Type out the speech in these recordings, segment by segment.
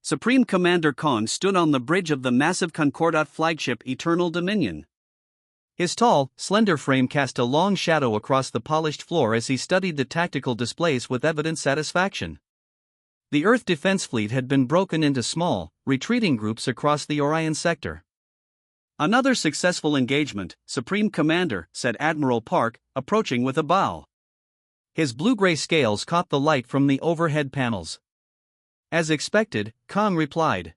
Supreme Commander Kong stood on the bridge of the massive Concordat flagship Eternal Dominion. His tall, slender frame cast a long shadow across the polished floor as he studied the tactical displays with evident satisfaction. The Earth Defense Fleet had been broken into small, retreating groups across the Orion sector. "Another successful engagement, Supreme Commander," said Admiral Park, approaching with a bow. His blue-gray scales caught the light from the overhead panels. "As expected," Kong replied.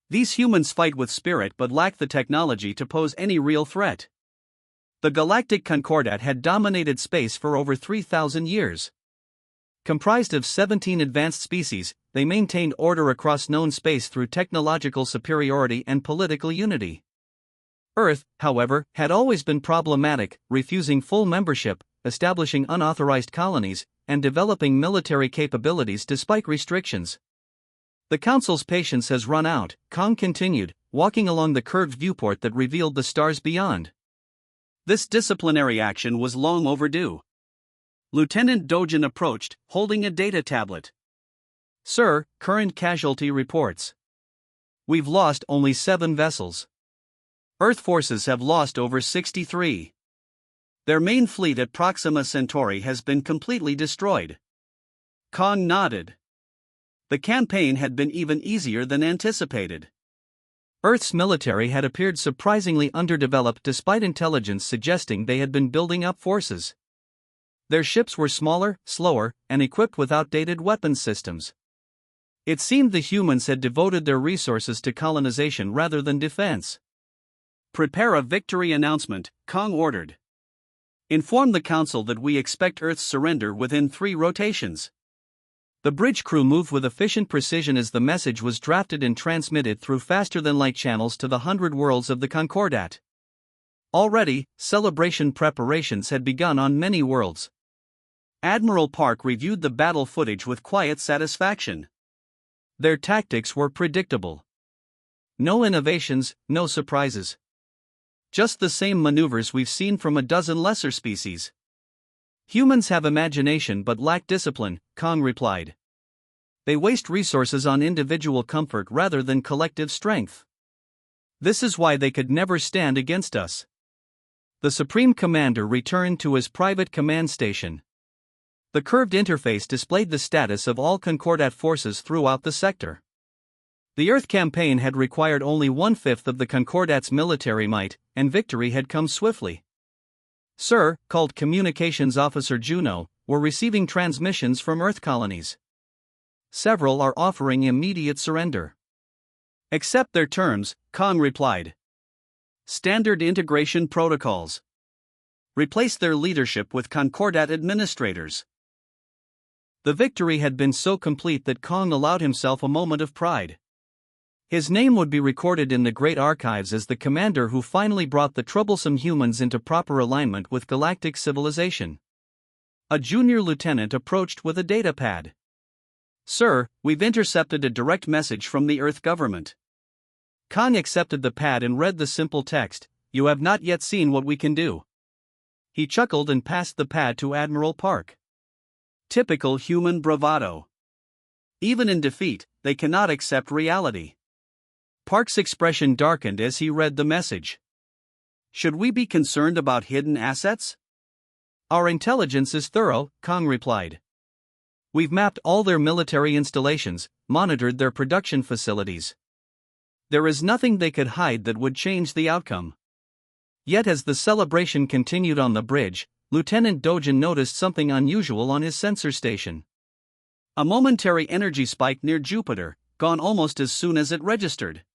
"These humans fight with spirit but lack the technology to pose any real threat." The Galactic Concordat had dominated space for over 3,000 years. Comprised of 17 advanced species, they maintained order across known space through technological superiority and political unity. Earth, however, had always been problematic, refusing full membership, establishing unauthorized colonies, and developing military capabilities despite restrictions. "The Council's patience has run out," Kong continued, walking along the curved viewport that revealed the stars beyond. This disciplinary action was long overdue. Lieutenant Dojin approached, holding a data tablet. "Sir, current casualty reports. We've lost only 7 vessels. Earth forces have lost over 63. Their main fleet at Proxima Centauri has been completely destroyed." Kong nodded. The campaign had been even easier than anticipated. Earth's military had appeared surprisingly underdeveloped despite intelligence suggesting they had been building up forces. Their ships were smaller, slower, and equipped with outdated weapons systems. It seemed the humans had devoted their resources to colonization rather than defense. "Prepare a victory announcement," Kong ordered. "Inform the Council that we expect Earth's surrender within 3 rotations." The bridge crew moved with efficient precision as the message was drafted and transmitted through faster-than-light channels to the 100 worlds of the Concordat. Already, celebration preparations had begun on many worlds. Admiral Park reviewed the battle footage with quiet satisfaction. Their tactics were predictable. No innovations, no surprises. Just the same maneuvers we've seen from a dozen lesser species. "Humans have imagination but lack discipline," Kong replied. "They waste resources on individual comfort rather than collective strength. This is why they could never stand against us." The Supreme Commander returned to his private command station. The curved interface displayed the status of all Concordat forces throughout the sector. The Earth campaign had required only 1/5 of the Concordat's military might, and victory had come swiftly. "Sir," called Communications Officer Juno, "we're receiving transmissions from Earth colonies. Several are offering immediate surrender." "Accept their terms," Kong replied. "Standard integration protocols. Replace their leadership with Concordat administrators." The victory had been so complete that Kong allowed himself a moment of pride. His name would be recorded in the Great Archives as the commander who finally brought the troublesome humans into proper alignment with galactic civilization. A junior lieutenant approached with a data pad. "Sir, we've intercepted a direct message from the Earth government." Kong accepted the pad and read the simple text, "You have not yet seen what we can do." He chuckled and passed the pad to Admiral Park. Typical human bravado. Even in defeat, they cannot accept reality. Park's expression darkened as he read the message. "Should we be concerned about hidden assets?" "Our intelligence is thorough," Kong replied. "We've mapped all their military installations, monitored their production facilities. There is nothing they could hide that would change the outcome." Yet as the celebration continued on the bridge, Lieutenant Dojin noticed something unusual on his sensor station. A momentary energy spike near Jupiter, gone almost as soon as it registered.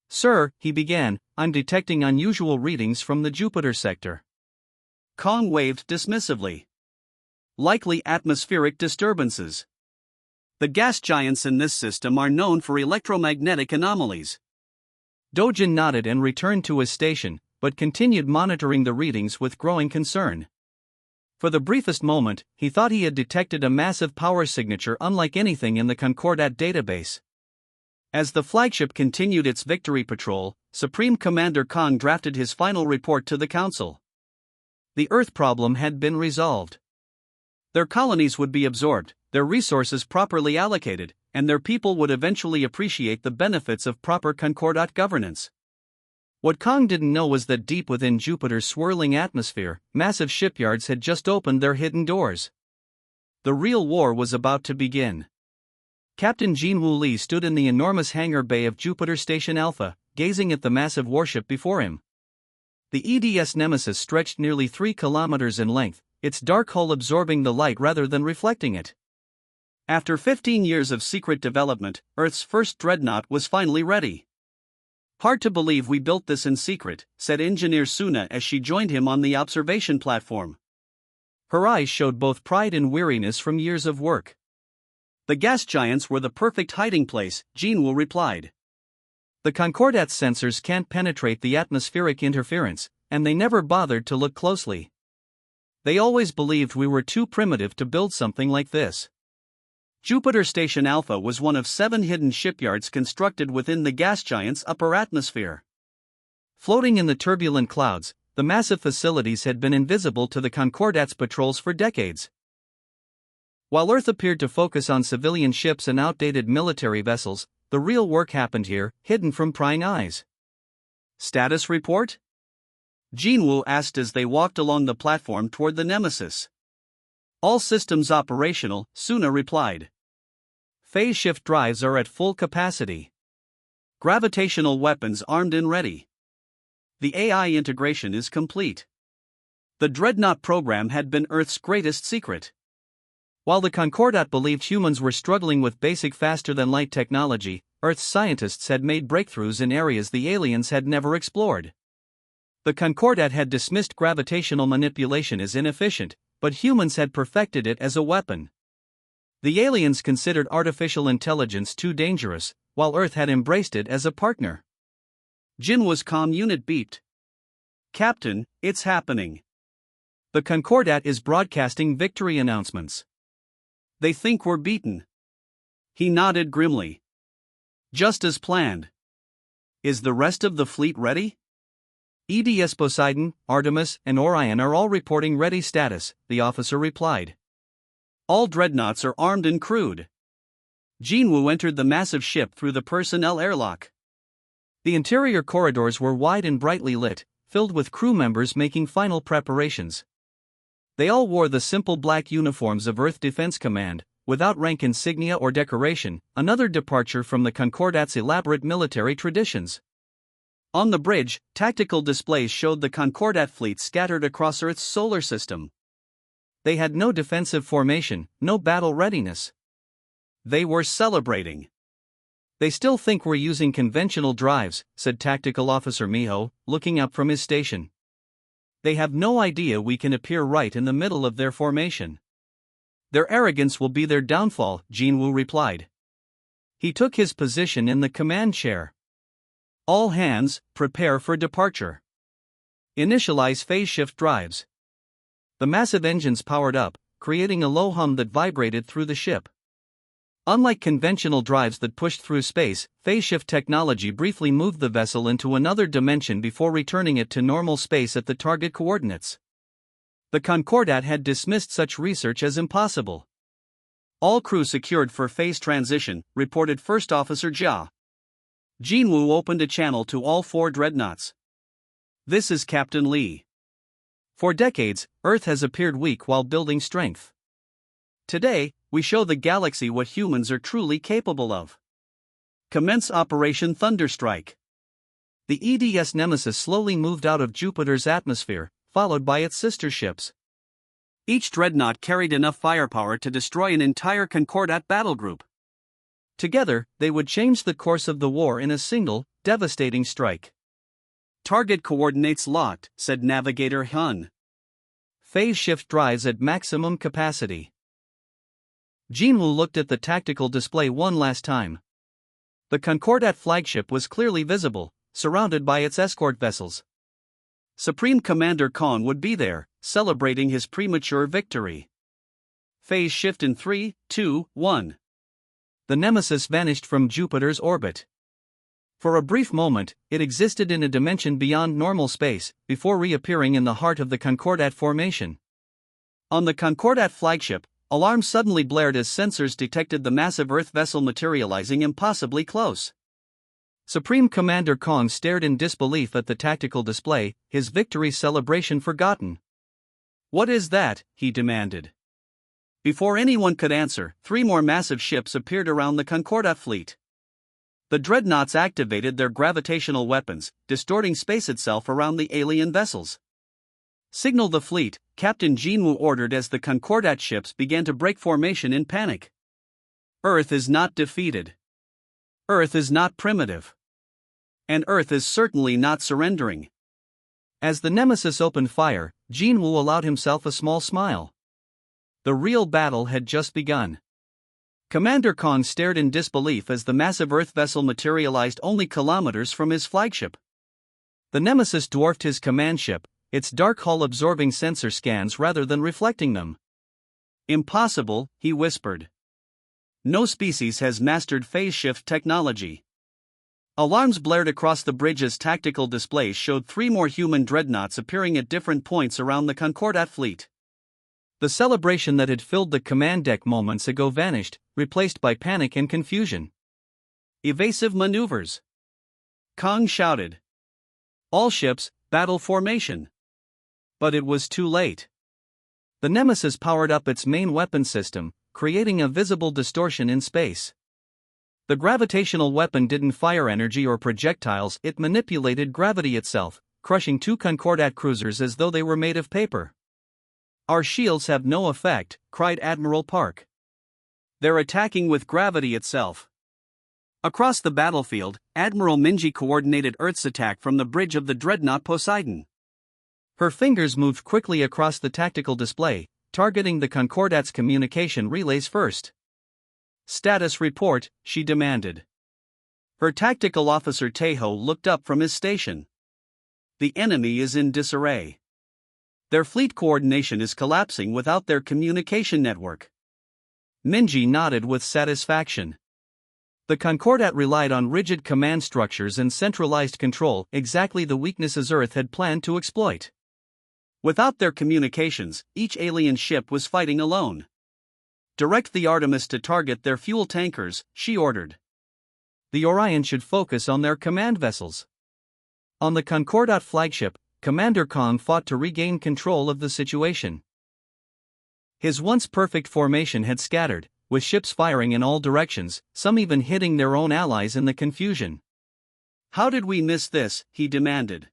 "Sir," he began, "I'm detecting unusual readings from the Jupiter sector." Kong waved dismissively. "Likely atmospheric disturbances. The gas giants in this system are known for electromagnetic anomalies." Dojin nodded and returned to his station, but continued monitoring the readings with growing concern. For the briefest moment, he thought he had detected a massive power signature unlike anything in the Concordat database. As the flagship continued its victory patrol, Supreme Commander Kong drafted his final report to the Council. The Earth problem had been resolved. Their colonies would be absorbed, their resources properly allocated, and their people would eventually appreciate the benefits of proper Concordat governance. What Kang didn't know was that deep within Jupiter's swirling atmosphere, massive shipyards had just opened their hidden doors. The real war was about to begin. Captain Jinwoo Lee stood in the enormous hangar bay of Jupiter Station Alpha, gazing at the massive warship before him. The EDS Nemesis stretched nearly 3 kilometers in length, its dark hull absorbing the light rather than reflecting it. After 15 years of secret development, Earth's first dreadnought was finally ready. "Hard to believe we built this in secret," said Engineer Suna as she joined him on the observation platform. Her eyes showed both pride and weariness from years of work. "The gas giants were the perfect hiding place," Jinwoo replied. "The Concordat's sensors can't penetrate the atmospheric interference, and they never bothered to look closely. They always believed we were too primitive to build something like this." Jupiter Station Alpha was one of 7 hidden shipyards constructed within the gas giant's upper atmosphere. Floating in the turbulent clouds, the massive facilities had been invisible to the Concordat's patrols for decades. While Earth appeared to focus on civilian ships and outdated military vessels, the real work happened here, hidden from prying eyes. "Status report?" Jinwoo asked as they walked along the platform toward the Nemesis. "All systems operational," Suna replied. "Phase shift drives are at full capacity. Gravitational weapons armed and ready. The AI integration is complete." The Dreadnought program had been Earth's greatest secret. While the Concordat believed humans were struggling with basic faster-than-light technology, Earth's scientists had made breakthroughs in areas the aliens had never explored. The Concordat had dismissed gravitational manipulation as inefficient, but humans had perfected it as a weapon. The aliens considered artificial intelligence too dangerous, while Earth had embraced it as a partner. Jinwoo's comm unit beeped. "Captain, it's happening. The Concordat is broadcasting victory announcements. They think we're beaten." He nodded grimly. "Just as planned. Is the rest of the fleet ready?" "EDS Poseidon, Artemis, and Orion are all reporting ready status," the officer replied. "All dreadnoughts are armed and crewed." Jinwoo entered the massive ship through the personnel airlock. The interior corridors were wide and brightly lit, filled with crew members making final preparations. They all wore the simple black uniforms of Earth Defense Command, without rank insignia or decoration, another departure from the Concordat's elaborate military traditions. On the bridge, tactical displays showed the Concordat fleet scattered across Earth's solar system. They had no defensive formation, no battle readiness. They were celebrating. "They still think we're using conventional drives," said Tactical Officer Miho, looking up from his station. "They have no idea we can appear right in the middle of their formation. Their arrogance will be their downfall," Jinwoo replied. He took his position in the command chair. "All hands, prepare for departure. Initialize phase shift drives." The massive engines powered up, creating a low hum that vibrated through the ship. Unlike conventional drives that pushed through space, phase shift technology briefly moved the vessel into another dimension before returning it to normal space at the target coordinates. The Concordat had dismissed such research as impossible. "All crew secured for phase transition," reported First Officer Jia. Jinwoo opened a channel to all 4 dreadnoughts. "This is Captain Lee. For decades, Earth has appeared weak while building strength. Today, we show the galaxy what humans are truly capable of. Commence Operation Thunderstrike." The EDS Nemesis slowly moved out of Jupiter's atmosphere, followed by its sister ships. Each dreadnought carried enough firepower to destroy an entire Concordat battle group. Together, they would change the course of the war in a single, devastating strike. "Target coordinates locked," said Navigator Hun. "Phase shift drives at maximum capacity." Jinwoo looked at the tactical display one last time. The Concordat flagship was clearly visible, surrounded by its escort vessels. Supreme Commander Khan would be there, celebrating his premature victory. Phase shift in 3, 2, 1. The Nemesis vanished from Jupiter's orbit. For a brief moment, it existed in a dimension beyond normal space, before reappearing in the heart of the Concordat formation. On the Concordat flagship, Alarms suddenly blared as sensors detected the massive Earth vessel materializing impossibly close. Supreme Commander Kong stared in disbelief at the tactical display, his victory celebration forgotten. "What is that?" he demanded. Before anyone could answer, 3 more massive ships appeared around the Concordat fleet. The Dreadnoughts activated their gravitational weapons, distorting space itself around the alien vessels. "Signal the fleet," Captain Jinwoo ordered as the Concordat ships began to break formation in panic. Earth is not defeated. Earth is not primitive. And Earth is certainly not surrendering. As the Nemesis opened fire, Jinwoo allowed himself a small smile. The real battle had just begun. Commander Kong stared in disbelief as the massive Earth vessel materialized only kilometers from his flagship. The Nemesis dwarfed his command ship, its dark hull absorbing sensor scans rather than reflecting them. "Impossible," he whispered. "No species has mastered phase shift technology." Alarms blared across the bridge as tactical displays showed 3 more human dreadnoughts appearing at different points around the Concordat fleet. The celebration that had filled the command deck moments ago vanished, replaced by panic and confusion. "Evasive maneuvers!" Kong shouted. "All ships, battle formation!" But it was too late. The Nemesis powered up its main weapon system, creating a visible distortion in space. The gravitational weapon didn't fire energy or projectiles, it manipulated gravity itself, crushing 2 Concordat cruisers as though they were made of paper. "Our shields have no effect," cried Admiral Park. "They're attacking with gravity itself." Across the battlefield, Admiral Minji coordinated Earth's attack from the bridge of the Dreadnought Poseidon. Her fingers moved quickly across the tactical display, targeting the Concordat's communication relays first. "Status report," she demanded. Her tactical officer Taeho looked up from his station. "The enemy is in disarray. Their fleet coordination is collapsing without their communication network." Minji nodded with satisfaction. The Concordat relied on rigid command structures and centralized control, exactly the weaknesses Earth had planned to exploit. Without their communications, each alien ship was fighting alone. "Direct the Artemis to target their fuel tankers," she ordered. The Orion should focus on their command vessels. On the Concordat flagship, Commander Kong fought to regain control of the situation. His once perfect formation had scattered, with ships firing in all directions, some even hitting their own allies in the confusion. "How did we miss this?" he demanded.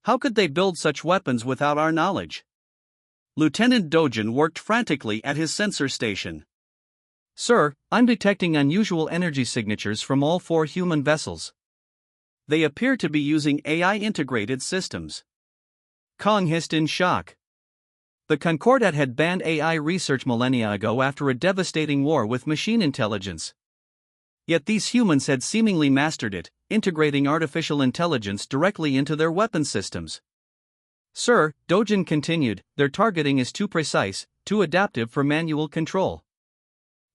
"How could they build such weapons without our knowledge?" Lieutenant Dojin worked frantically at his sensor station. "Sir, I'm detecting unusual energy signatures from all 4 human vessels. They appear to be using AI-integrated systems." Kong hissed in shock. The Concordat had banned AI research millennia ago after a devastating war with machine intelligence. Yet these humans had seemingly mastered it, integrating artificial intelligence directly into their weapon systems. "Sir," Dojin continued, "their targeting is too precise, too adaptive for manual control.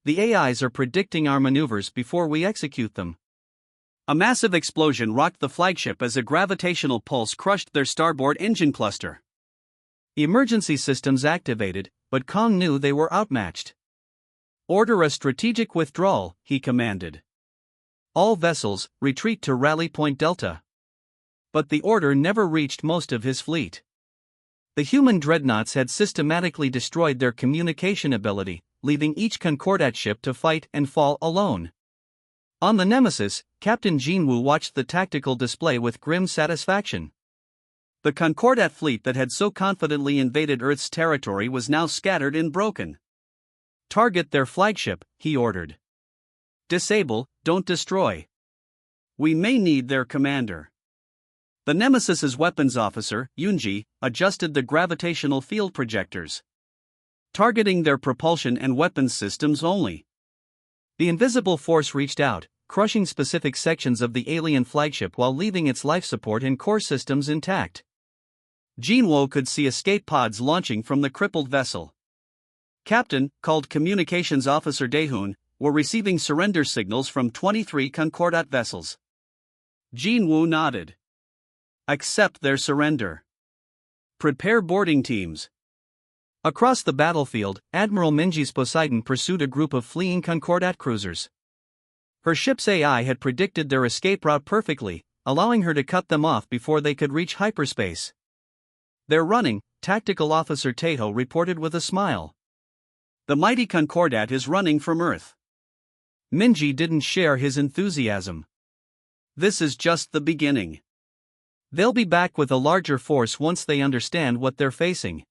The AIs are predicting our maneuvers before we execute them." A massive explosion rocked the flagship as a gravitational pulse crushed their starboard engine cluster. Emergency systems activated, but Kong knew they were outmatched. "Order a strategic withdrawal," he commanded. "All vessels, retreat to Rally Point Delta." But the order never reached most of his fleet. The human dreadnoughts had systematically destroyed their communication ability, leaving each Concordat ship to fight and fall alone. On the Nemesis, Captain Jinwoo watched the tactical display with grim satisfaction. The Concordat fleet that had so confidently invaded Earth's territory was now scattered and broken. "Target their flagship," he ordered. "Disable, don't destroy. We may need their commander." The Nemesis's weapons officer, Yunji, adjusted the gravitational field projectors, targeting their propulsion and weapons systems only. The invisible force reached out, crushing specific sections of the alien flagship while leaving its life support and core systems intact. Jinwoo could see escape pods launching from the crippled vessel. "Captain," called Communications Officer Daehoon, "we're receiving surrender signals from 23 Concordat vessels." Jinwoo nodded. "Accept their surrender. Prepare boarding teams." Across the battlefield, Admiral Minji's Poseidon pursued a group of fleeing Concordat cruisers. Her ship's AI had predicted their escape route perfectly, allowing her to cut them off before they could reach hyperspace. "They're running," Tactical Officer Tato reported with a smile. "The mighty Concordat is running from Earth." Minji didn't share his enthusiasm. "This is just the beginning. They'll be back with a larger force once they understand what they're facing."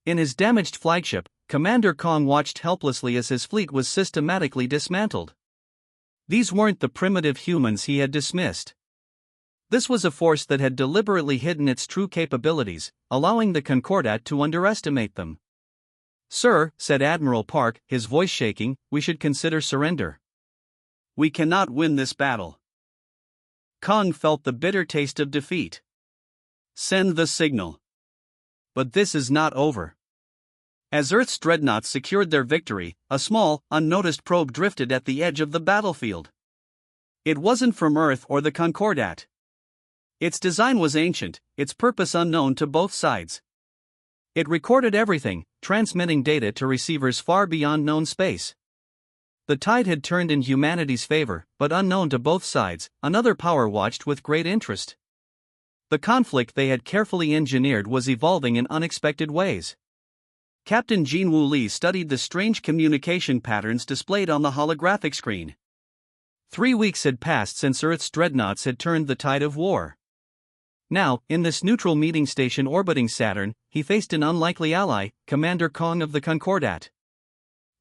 In his damaged flagship, Commander Kong watched helplessly as his fleet was systematically dismantled. These weren't the primitive humans he had dismissed. This was a force that had deliberately hidden its true capabilities, allowing the Concordat to underestimate them. "Sir," said Admiral Park, his voice shaking, "we should consider surrender. We cannot win this battle." Kong felt the bitter taste of defeat. "Send the signal." But this is not over. As Earth's dreadnoughts secured their victory, a small, unnoticed probe drifted at the edge of the battlefield. It wasn't from Earth or the Concordat. Its design was ancient, its purpose unknown to both sides. It recorded everything, transmitting data to receivers far beyond known space. The tide had turned in humanity's favor, but unknown to both sides, another power watched with great interest. The conflict they had carefully engineered was evolving in unexpected ways. Captain Jinwoo Lee studied the strange communication patterns displayed on the holographic screen. 3 weeks had passed since Earth's dreadnoughts had turned the tide of war. Now, in this neutral meeting station orbiting Saturn, he faced an unlikely ally, Commander Kong of the Concordat.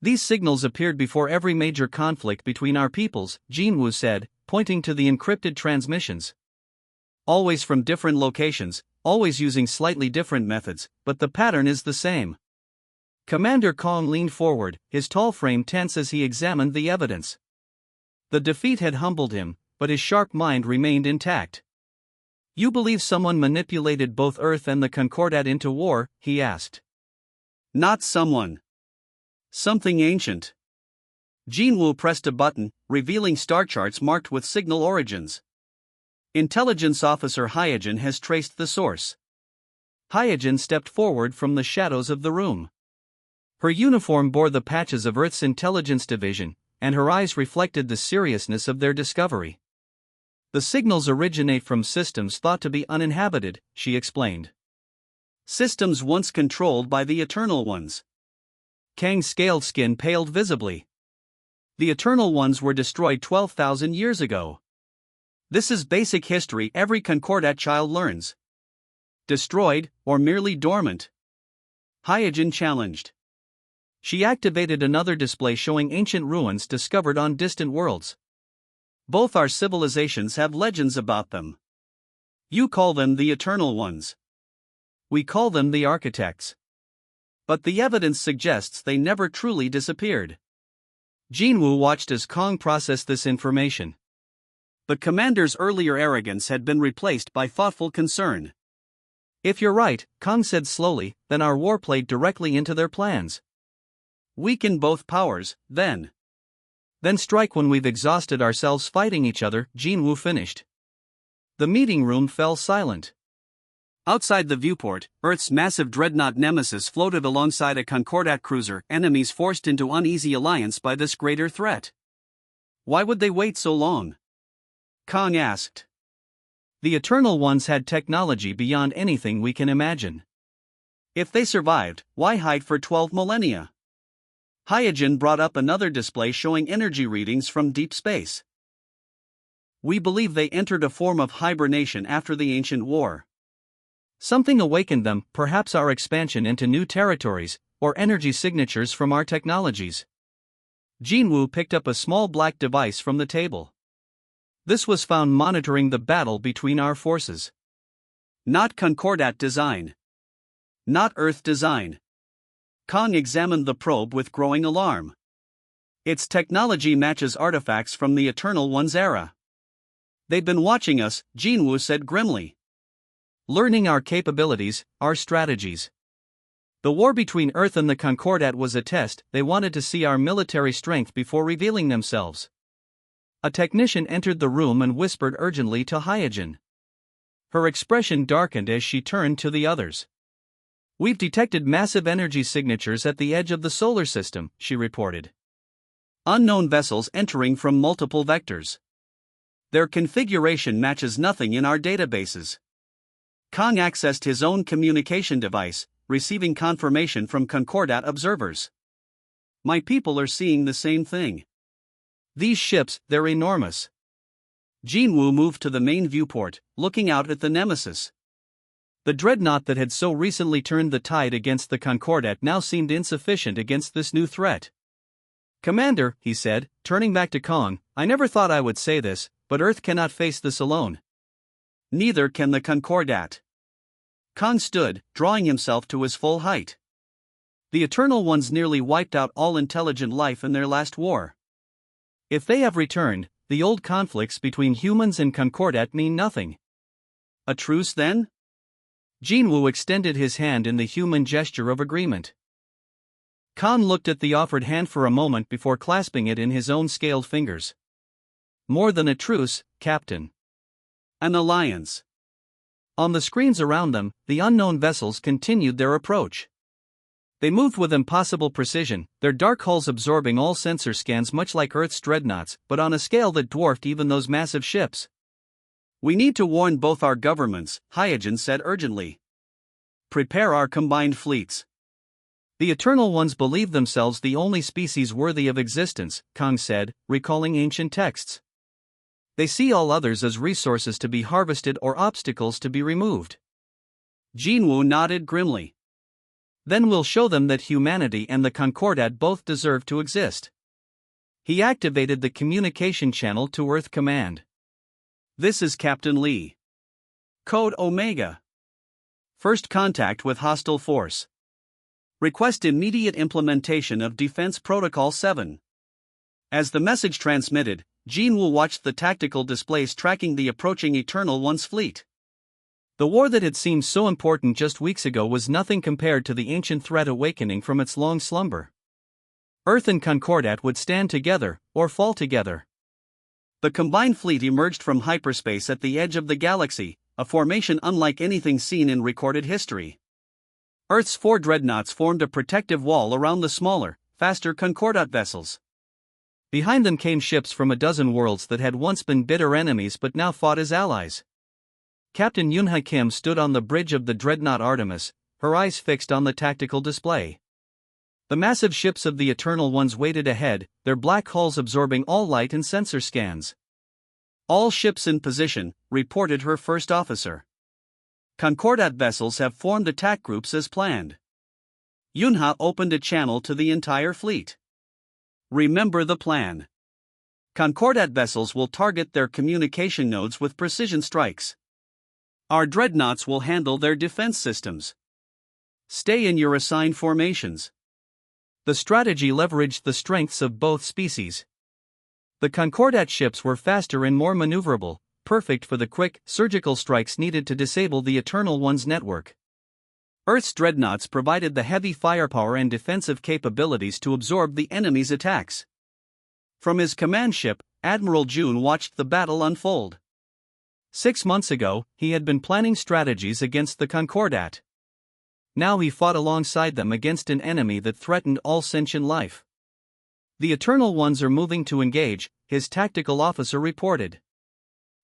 "These signals appeared before every major conflict between our peoples," Jinwoo said, pointing to the encrypted transmissions. "Always from different locations, always using slightly different methods, but the pattern is the same." Commander Kong leaned forward, his tall frame tense as he examined the evidence. The defeat had humbled him, but his sharp mind remained intact. "You believe someone manipulated both Earth and the Concordat into war?" he asked. "Not someone. Something ancient." Jinwoo pressed a button, revealing star charts marked with signal origins. "Intelligence Officer Hyojin has traced the source." Hyojin stepped forward from the shadows of the room. Her uniform bore the patches of Earth's Intelligence Division, and her eyes reflected the seriousness of their discovery. "The signals originate from systems thought to be uninhabited," she explained. "Systems once controlled by the Eternal Ones." Kang's scaled skin paled visibly. "The Eternal Ones were destroyed 12,000 years ago. This is basic history every Concordat child learns." "Destroyed, or merely dormant?" Hyojin challenged. She activated another display showing ancient ruins discovered on distant worlds. "Both our civilizations have legends about them. You call them the Eternal Ones. We call them the Architects. But the evidence suggests they never truly disappeared." Jinwoo watched as Kong processed this information. The commander's earlier arrogance had been replaced by thoughtful concern. "If you're right," Kong said slowly, "then our war played directly into their plans." "Weaken both powers, then." "Then strike when we've exhausted ourselves fighting each other," Jinwoo finished. The meeting room fell silent. Outside the viewport, Earth's massive dreadnought Nemesis floated alongside a Concordat cruiser, enemies forced into uneasy alliance by this greater threat. "Why would they wait so long?" Kong asked. "The Eternal Ones had technology beyond anything we can imagine. If they survived, why hide for 12 millennia?" Hyojin brought up another display showing energy readings from deep space. "We believe they entered a form of hibernation after the ancient war. Something awakened them, perhaps our expansion into new territories, or energy signatures from our technologies." Jinwoo picked up a small black device from the table. "This was found monitoring the battle between our forces." "Not Concordat design. Not Earth design." Kong examined the probe with growing alarm. "Its technology matches artifacts from the Eternal One's era." "They've been watching us," Jinwoo said grimly. "Learning our capabilities, our strategies. The war between Earth and the Concordat was a test. They wanted to see our military strength before revealing themselves." A technician entered the room and whispered urgently to Hyojin. Her expression darkened as she turned to the others. "We've detected massive energy signatures at the edge of the solar system," she reported. "Unknown vessels entering from multiple vectors. Their configuration matches nothing in our databases." Kong accessed his own communication device, receiving confirmation from Concordat observers. "My people are seeing the same thing. These ships, they're enormous." Jinwoo moved to the main viewport, looking out at the Nemesis. The dreadnought that had so recently turned the tide against the Concordat now seemed insufficient against this new threat. "Commander," he said, turning back to Kong, "I never thought I would say this, but Earth cannot face this alone." "Neither can the Concordat." Kong stood, drawing himself to his full height. "The Eternal Ones nearly wiped out all intelligent life in their last war. If they have returned, the old conflicts between humans and Concordat mean nothing." "A truce then?" Jinwoo extended his hand in the human gesture of agreement. Kong looked at the offered hand for a moment before clasping it in his own scaled fingers. "More than a truce, Captain. An alliance." On the screens around them, the unknown vessels continued their approach. They moved with impossible precision, their dark hulls absorbing all sensor scans much like Earth's dreadnoughts, but on a scale that dwarfed even those massive ships. "We need to warn both our governments," Hyojin said urgently. "Prepare our combined fleets." "The Eternal Ones believe themselves the only species worthy of existence," Kong said, recalling ancient texts. "They see all others as resources to be harvested or obstacles to be removed." Jinwoo nodded grimly. "Then we'll show them that humanity and the Concordat both deserve to exist." He activated the communication channel to Earth Command. "This is Captain Lee. Code Omega. First contact with hostile force. Request immediate implementation of Defense Protocol 7. As the message transmitted, Jinwoo watched the tactical displays tracking the approaching Eternal One's fleet. The war that had seemed so important just weeks ago was nothing compared to the ancient threat awakening from its long slumber. Earth and Concordat would stand together, or fall together. The combined fleet emerged from hyperspace at the edge of the galaxy, a formation unlike anything seen in recorded history. Earth's 4 dreadnoughts formed a protective wall around the smaller, faster Concordat vessels. Behind them came ships from a dozen worlds that had once been bitter enemies but now fought as allies. Captain Yunha Kim stood on the bridge of the dreadnought Artemis, her eyes fixed on the tactical display. The massive ships of the Eternal Ones waited ahead, their black hulls absorbing all light and sensor scans. "All ships in position," reported her first officer. "Concordat vessels have formed attack groups as planned." Yunha opened a channel to the entire fleet. "Remember the plan. Concordat vessels will target their communication nodes with precision strikes. Our dreadnoughts will handle their defense systems. Stay in your assigned formations." The strategy leveraged the strengths of both species. The Concordat ships were faster and more maneuverable, perfect for the quick, surgical strikes needed to disable the Eternal One's network. Earth's dreadnoughts provided the heavy firepower and defensive capabilities to absorb the enemy's attacks. From his command ship, Admiral June watched the battle unfold. 6 months ago, he had been planning strategies against the Concordat. Now he fought alongside them against an enemy that threatened all sentient life. "The Eternal Ones are moving to engage," his tactical officer reported.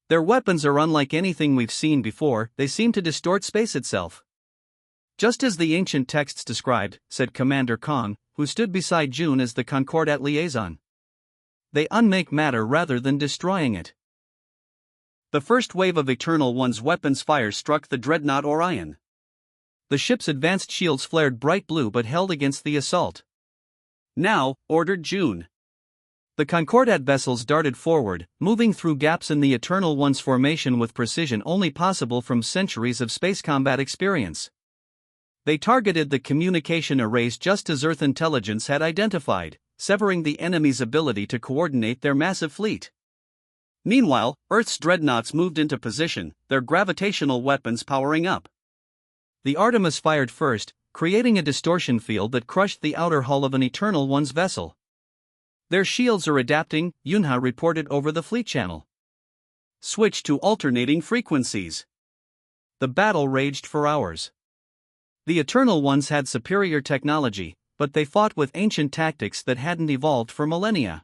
"Their weapons are unlike anything we've seen before, they seem to distort space itself." "Just as the ancient texts described," said Commander Kong, who stood beside June as the Concordat liaison. "They unmake matter rather than destroying it." The first wave of Eternal One's weapons fire struck the dreadnought Orion. The ship's advanced shields flared bright blue but held against the assault. "Now," ordered June. The Concordat vessels darted forward, moving through gaps in the Eternal One's formation with precision only possible from centuries of space combat experience. They targeted the communication arrays just as Earth intelligence had identified, severing the enemy's ability to coordinate their massive fleet. Meanwhile, Earth's dreadnoughts moved into position, their gravitational weapons powering up. The Artemis fired first, creating a distortion field that crushed the outer hull of an Eternal One's vessel. "Their shields are adapting," Yunha reported over the fleet channel. "Switch to alternating frequencies." The battle raged for hours. The Eternal Ones had superior technology, but they fought with ancient tactics that hadn't evolved for millennia.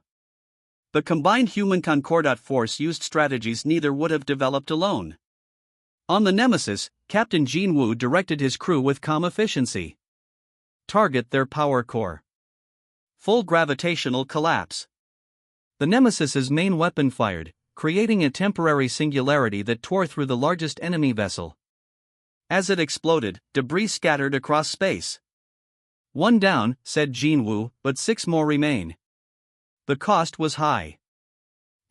The combined human Concordat force used strategies neither would have developed alone. On the Nemesis, Captain Jean Wu directed his crew with calm efficiency. Target their power core. Full gravitational collapse. The Nemesis's main weapon fired, creating a temporary singularity that tore through the largest enemy vessel. As it exploded, debris scattered across space. "One down," said Jean Wu, "but 6 more remain." The cost was high.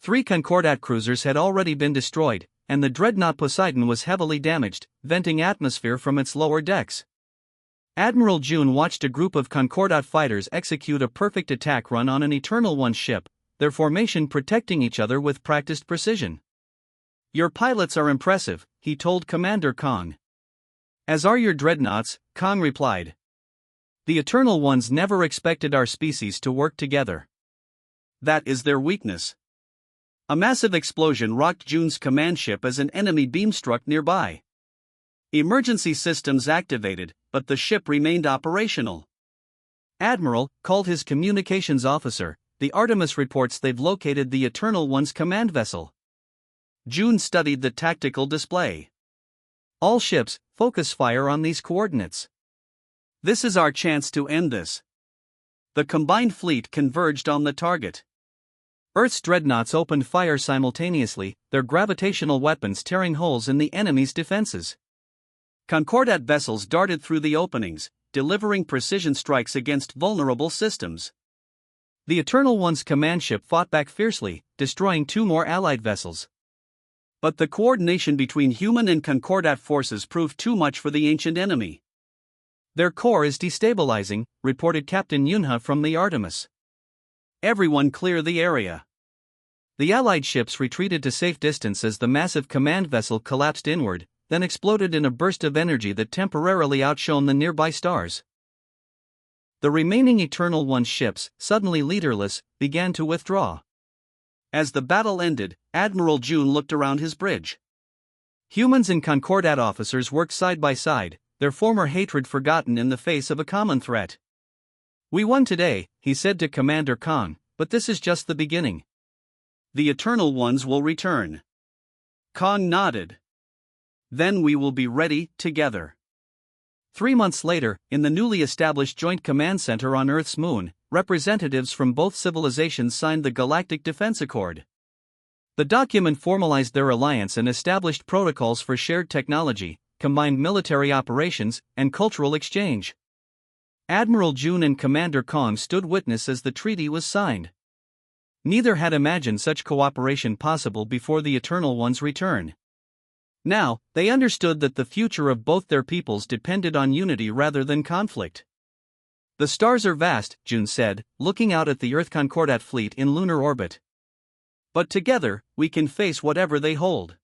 3 Concordat cruisers had already been destroyed, and the Dreadnought Poseidon was heavily damaged, venting atmosphere from its lower decks. Admiral June watched a group of Concordat fighters execute a perfect attack run on an Eternal One ship, their formation protecting each other with practiced precision. "Your pilots are impressive," he told Commander Kong. "As are your dreadnoughts," Kong replied. "The Eternal Ones never expected our species to work together. That is their weakness." A massive explosion rocked June's command ship as an enemy beam struck nearby. Emergency systems activated, but the ship remained operational. "Admiral," called his communications officer, "the Artemis reports they've located the Eternal One's command vessel." June studied the tactical display. "All ships, focus fire on these coordinates. This is our chance to end this." The combined fleet converged on the target. Earth's dreadnoughts opened fire simultaneously, their gravitational weapons tearing holes in the enemy's defenses. Concordat vessels darted through the openings, delivering precision strikes against vulnerable systems. The Eternal One's command ship fought back fiercely, destroying 2 more allied vessels. But the coordination between human and Concordat forces proved too much for the ancient enemy. "Their core is destabilizing," reported Captain Yunha from the Artemis. "Everyone clear the area." The Allied ships retreated to safe distance as the massive command vessel collapsed inward, then exploded in a burst of energy that temporarily outshone the nearby stars. The remaining Eternal One ships, suddenly leaderless, began to withdraw. As the battle ended, Admiral June looked around his bridge. Humans and Concordat officers worked side by side, their former hatred forgotten in the face of a common threat. "We won today," he said to Commander Kong, "but this is just the beginning. The Eternal Ones will return." Kong nodded. "Then we will be ready, together." 3 months later, in the newly established Joint Command Center on Earth's moon, representatives from both civilizations signed the Galactic Defense Accord. The document formalized their alliance and established protocols for shared technology, combined military operations, and cultural exchange. Admiral June and Commander Kong stood witness as the treaty was signed. Neither had imagined such cooperation possible before the Eternal One's return. Now, they understood that the future of both their peoples depended on unity rather than conflict. "The stars are vast," June said, looking out at the Earth Concordat fleet in lunar orbit. "But together, we can face whatever they hold."